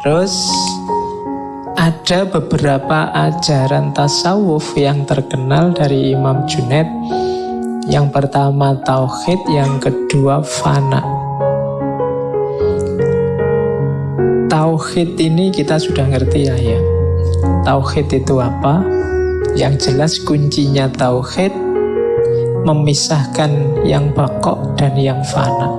Terus ada beberapa ajaran tasawuf yang terkenal dari Imam Junaid. Yang pertama tauhid, yang kedua fana. Tauhid ini kita sudah ngerti ya. Tauhid itu apa? Yang jelas kuncinya tauhid memisahkan yang bakok dan yang fana.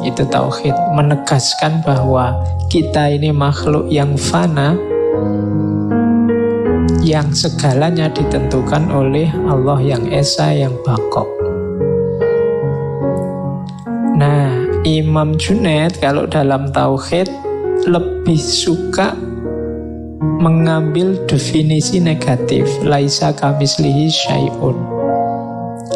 Itu tauhid, menegaskan bahwa kita ini makhluk yang fana, yang segalanya ditentukan oleh Allah yang esa, yang bakok. Nah, Imam Junaid kalau dalam tauhid lebih suka mengambil definisi negatif. Laisa kamislihi syai'un.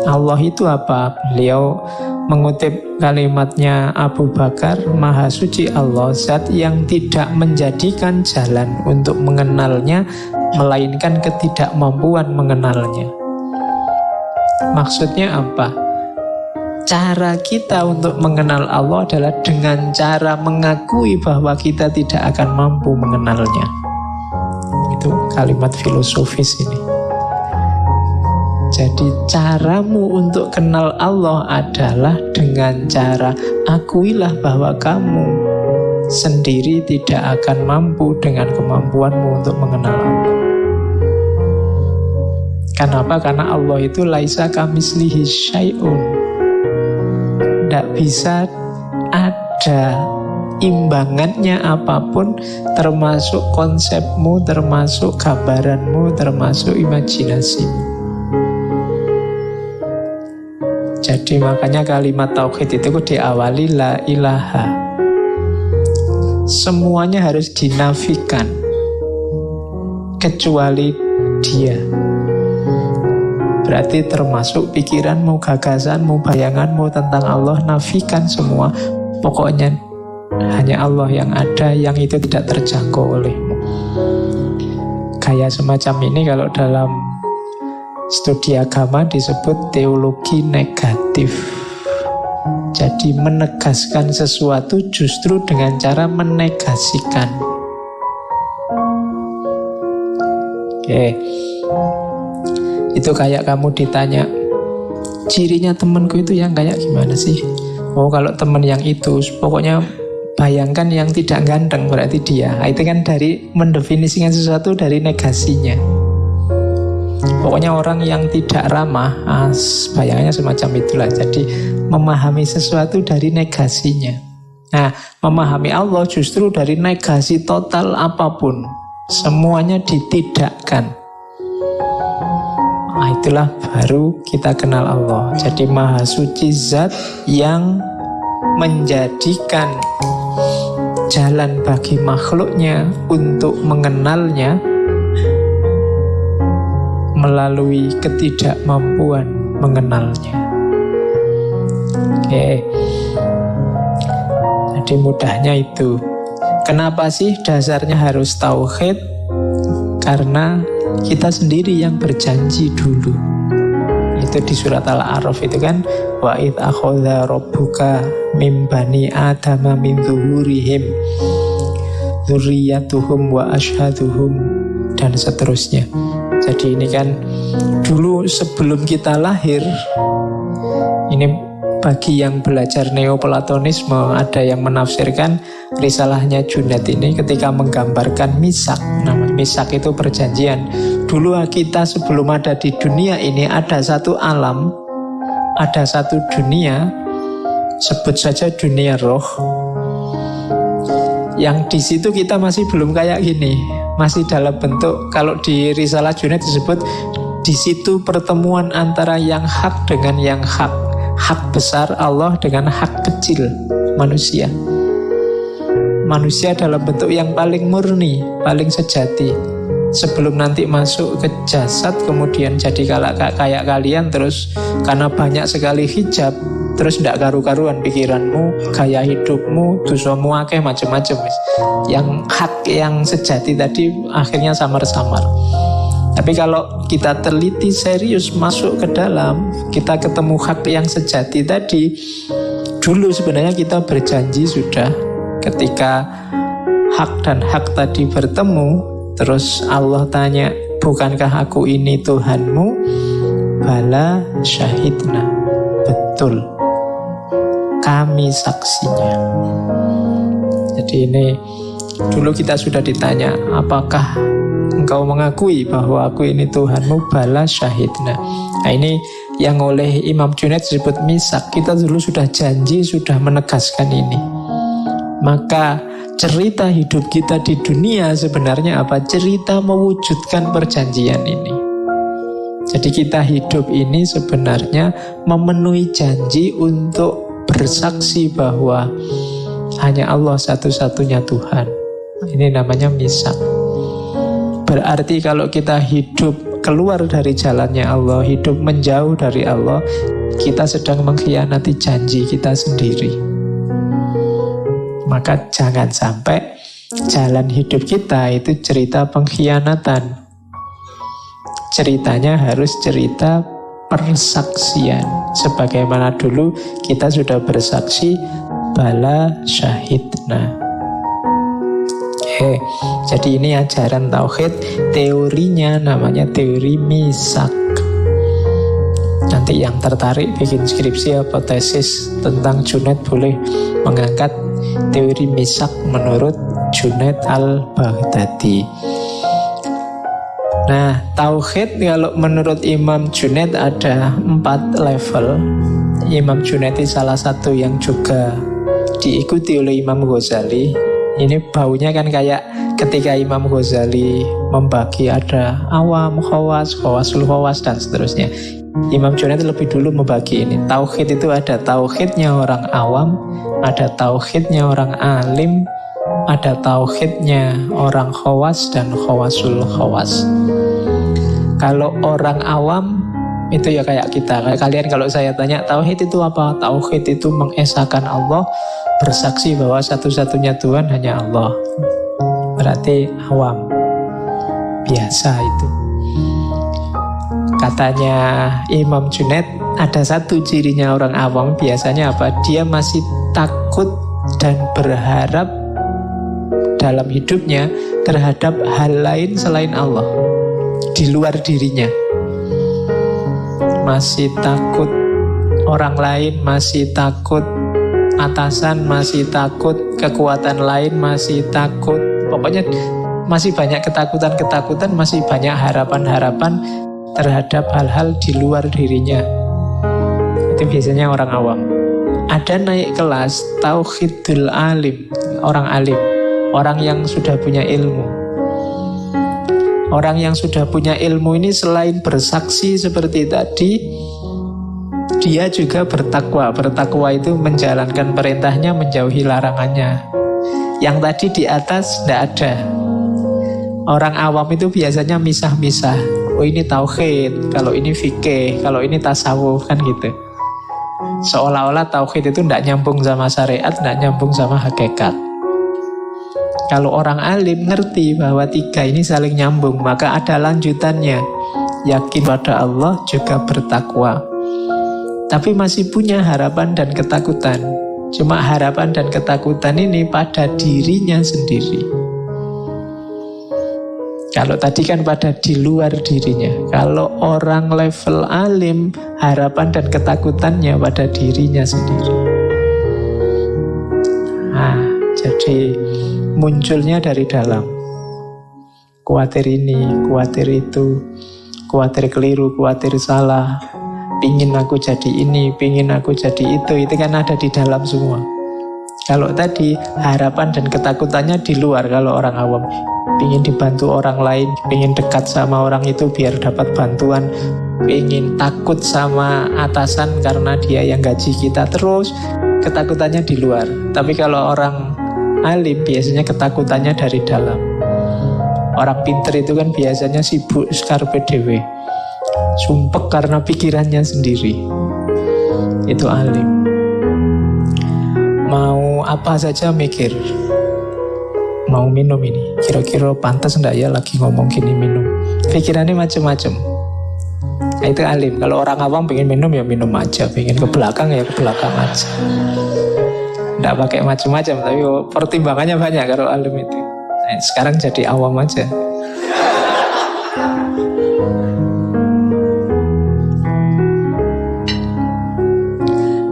Allah itu apa? Beliau mengutip kalimatnya Abu Bakar, Maha Suci Allah, zat yang tidak menjadikan jalan untuk mengenalnya, melainkan ketidakmampuan mengenalnya. Maksudnya apa? Cara kita untuk mengenal Allah adalah dengan cara mengakui bahwa kita tidak akan mampu mengenalnya. Itu kalimat filosofis ini. Jadi caramu untuk kenal Allah adalah dengan cara akuilah bahwa kamu sendiri tidak akan mampu dengan kemampuanmu untuk mengenal Allah. Kenapa? Karena Allah itu laisa kamislihi syai'un. Tidak bisa ada imbangannya apapun, termasuk konsepmu, termasuk gambaranmu, termasuk imajinasimu. Jadi makanya kalimat tauhid itu diawali la ilaha. Semuanya harus dinafikan kecuali Dia. Berarti termasuk pikiranmu, gagasanmu, bayanganmu tentang Allah, nafikan semua. Pokoknya hanya Allah yang ada, yang itu tidak terjangkau olehmu. Gaya semacam ini kalau dalam studi agama disebut teologi negatif. Jadi menegaskan sesuatu justru dengan cara menegasikan. Oke. Itu kayak kamu ditanya, cirinya temanku itu yang kayak gimana sih? Oh, kalau teman yang itu, pokoknya bayangkan yang tidak ganteng berarti dia. Itu kan dari mendefinisikan sesuatu dari negasinya. Pokoknya orang yang tidak ramah, bayangannya semacam itulah. Jadi memahami sesuatu dari negasinya. Nah, memahami Allah justru dari negasi total apapun. Semuanya ditidakkan. Nah, itulah baru kita kenal Allah. Jadi Maha Suci zat yang menjadikan jalan bagi makhluknya untuk mengenalnya melalui ketidakmampuan mengenalnya. Oke. Jadi mudahnya itu. Kenapa sih dasarnya harus tauhid? Karena kita sendiri yang berjanji dulu. Itu di surat Al-A'raf itu kan, wa id akhadha rabbuka mim bani adama min zuhurihim dzurriyyatuhum wa asyhaduhum dan seterusnya. Jadi ini kan dulu sebelum kita lahir, ini bagi yang belajar neoplatonisme, ada yang menafsirkan risalahnya Junaid ini ketika menggambarkan misak. Nah, misak itu perjanjian. Dulu kita sebelum ada di dunia ini ada satu alam, ada satu dunia, sebut saja dunia roh, yang di situ kita masih belum kayak gini. Masih dalam bentuk, kalau di risalah Junaid disebut di situ pertemuan antara yang hak dengan yang hak. Hak besar Allah dengan hak kecil manusia. Manusia dalam bentuk yang paling murni, paling sejati. Sebelum nanti masuk ke jasad, kemudian jadi kayak kalian, terus karena banyak sekali hijab, terus tidak karu-karuan pikiranmu, gaya hidupmu, dosamu akeh macam-macam. Yang hak, yang sejati tadi akhirnya samar-samar. Tapi kalau kita teliti serius masuk ke dalam, kita ketemu hak yang sejati tadi. Dulu sebenarnya kita berjanji sudah ketika hak dan hak tadi bertemu, terus Allah tanya, bukankah aku ini Tuhanmu? Bala syahidna. Betul, kami saksinya. Jadi ini dulu kita sudah ditanya, apakah engkau mengakui bahwa aku ini Tuhanmu? Bala syahidna. Nah ini yang oleh Imam Junaid disebut misak. Kita dulu sudah janji, sudah menegaskan ini. Maka cerita hidup kita di dunia sebenarnya apa? Cerita mewujudkan perjanjian ini. Jadi kita hidup ini sebenarnya memenuhi janji untuk bersaksi bahwa hanya Allah satu-satunya Tuhan. Ini namanya misak. Berarti kalau kita hidup keluar dari jalannya Allah, hidup menjauh dari Allah, kita sedang mengkhianati janji kita sendiri. Maka jangan sampai jalan hidup kita itu cerita pengkhianatan. Ceritanya harus cerita persaksian. Sebagaimana dulu kita sudah bersaksi, bala syahidna. Jadi ini ajaran tauhid, teorinya namanya teori misak. Nanti yang tertarik bikin skripsi atau tesis tentang Junaid boleh mengangkat teori misak menurut Junaid al-Baghdadi. Nah, tauhid kalau menurut Imam Junaid ada 4 level. Imam Junaid itu salah satu yang juga diikuti oleh Imam Ghazali. Ini baunya kan kayak ketika Imam Ghazali membagi ada awam, khawas, khawasul khawas, dan seterusnya. Imam Junaid lebih dulu membagi ini. Tauhid itu ada tauhidnya orang awam, ada tauhidnya orang alim, ada tauhidnya orang khawas dan khawasul khawas. Kalau orang awam itu ya kayak kita, kayak kalian kalau saya tanya tauhid itu apa? Tauhid itu mengesahkan Allah, bersaksi bahwa satu-satunya Tuhan hanya Allah. Berarti awam, biasa itu. Katanya Imam Junaid ada satu cirinya orang awam biasanya apa? Dia masih takut dan berharap dalam hidupnya terhadap hal lain selain Allah, di luar dirinya. Masih takut orang lain, masih takut atasan, masih takut kekuatan lain, masih takut. Pokoknya masih banyak ketakutan-ketakutan, masih banyak harapan-harapan terhadap hal-hal di luar dirinya. Itu biasanya orang awam. Ada naik kelas tauhidul alim, orang alim, orang yang sudah punya ilmu. Orang yang sudah punya ilmu ini selain bersaksi seperti tadi, dia juga bertakwa. Bertakwa itu menjalankan perintahnya, menjauhi larangannya. Yang tadi di atas tidak ada. Orang awam itu biasanya misah-misah. Oh ini tauhid, kalau ini fikih, kalau ini tasawuf, kan gitu. Seolah-olah tauhid itu tidak nyambung sama syariat, tidak nyambung sama hakikat. Kalau orang alim ngerti bahwa 3 ini saling nyambung, maka ada lanjutannya. Yakin pada Allah juga bertakwa. Tapi masih punya harapan dan ketakutan. Cuma harapan dan ketakutan ini pada dirinya sendiri. Kalau tadi kan pada di luar dirinya. Kalau orang level alim, harapan dan ketakutannya pada dirinya sendiri. Nah, jadi munculnya dari dalam. Kuatir ini, kuatir itu, kuatir keliru, kuatir salah. Pingin aku jadi ini, pingin aku jadi itu kan ada di dalam semua. Kalau tadi harapan dan ketakutannya di luar. Kalau orang awam pingin dibantu orang lain, pingin dekat sama orang itu biar dapat bantuan, pingin takut sama atasan karena dia yang gaji kita, terus ketakutannya di luar. Tapi kalau orang alim biasanya ketakutannya dari dalam. Orang pinter itu kan biasanya sibuk skarpe dewe, sumpek karena pikirannya sendiri. Itu alim. Mau apa saja mikir. Mau minum ini, kira-kira pantas enggak ya lagi ngomong gini minum. Pikirannya macam-macam. Nah, itu alim. Kalau orang awam pengen minum ya minum aja, pengen ke belakang ya ke belakang aja. Nggak pakai macam-macam, tapi pertimbangannya banyak kalau alim itu. Nah, sekarang jadi awam aja.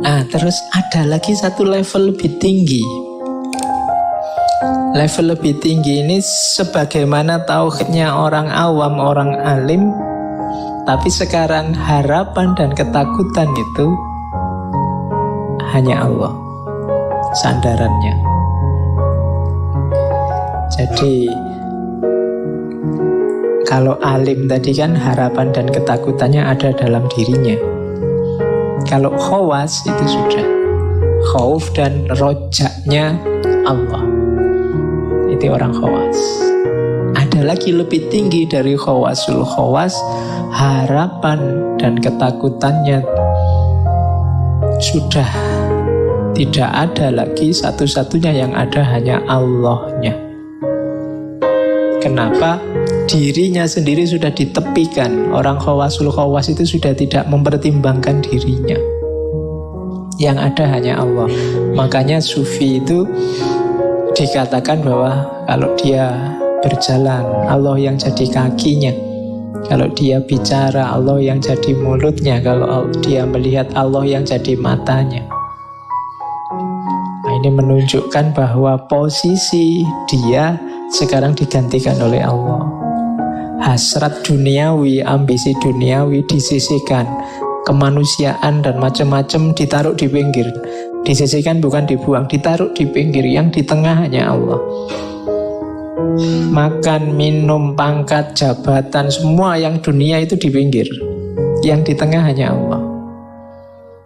Nah, terus ada lagi satu level lebih tinggi. Level lebih tinggi ini sebagaimana tauhidnya orang awam, orang alim, tapi sekarang harapan dan ketakutan itu hanya Allah sandarannya. Jadi kalau alim tadi kan harapan dan ketakutannya ada dalam dirinya. Kalau khawas itu sudah khauf dan rojaknya Allah. Itu orang khawas. Ada lagi lebih tinggi dari khawasul khawas, harapan dan ketakutannya sudah tidak ada lagi, satu-satunya yang ada hanya Allahnya. Kenapa? Dirinya sendiri sudah ditepikan. Orang khawasul khawas itu sudah tidak mempertimbangkan dirinya. Yang ada hanya Allah. Makanya sufi itu dikatakan bahwa kalau dia berjalan, Allah yang jadi kakinya. Kalau dia bicara, Allah yang jadi mulutnya. Kalau dia melihat, Allah yang jadi matanya. Nah, ini menunjukkan bahwa posisi dia sekarang digantikan oleh Allah. Hasrat duniawi, ambisi duniawi disisihkan. Kemanusiaan dan macam-macam ditaruh di pinggir. Disisihkan bukan dibuang, ditaruh di pinggir. Yang di tengah hanya Allah. Makan, minum, pangkat, jabatan, semua yang dunia itu di pinggir. Yang di tengah hanya Allah.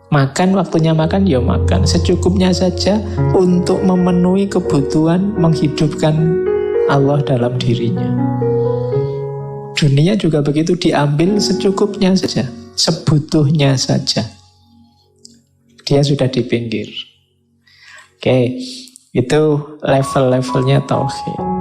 Makan, waktunya makan, ya makan secukupnya saja untuk memenuhi kebutuhan menghidupkan Allah dalam dirinya. Dunia juga begitu, diambil secukupnya saja, sebutuhnya saja. Dia sudah di pinggir. Oke, itu level-levelnya tauhid.